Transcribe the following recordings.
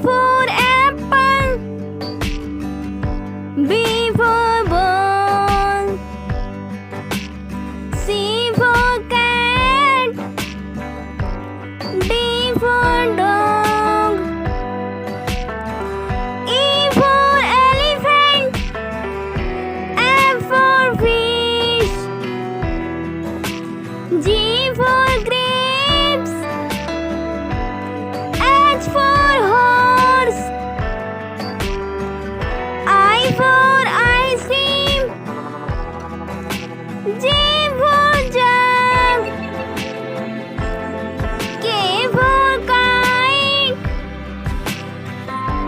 for apple. B for ball. C for cat. D for dog. E for elephant. F for fish. G for grapes. H for horse. I for ice cream. J for jug. K for kite.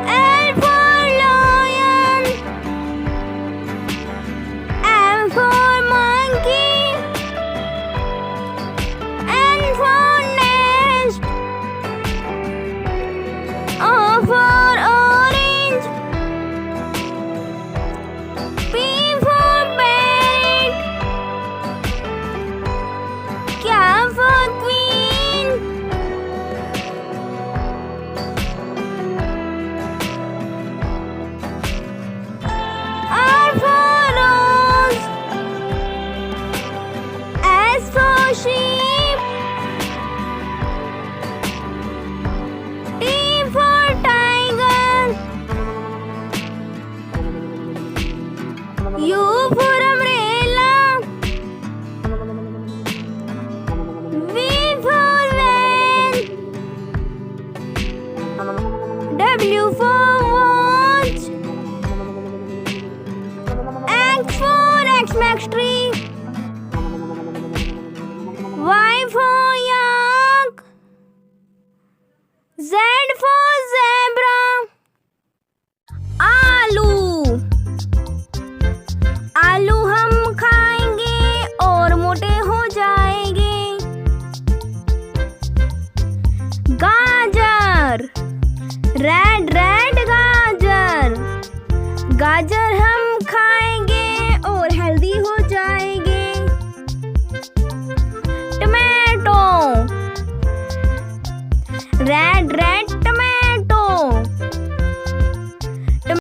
L for lion. M for monkey. N for nest. O for orange. P for parrot. Q for queen. R for rose. S for sheep. T for tiger. U for umbrella. V for van. W for watch. X for Xmas tree. Y for yak. Z for zebra. आलू आलू हम खाएंगे और मोटे हो जाएंगे। गाजर red red गाजर गाजर हम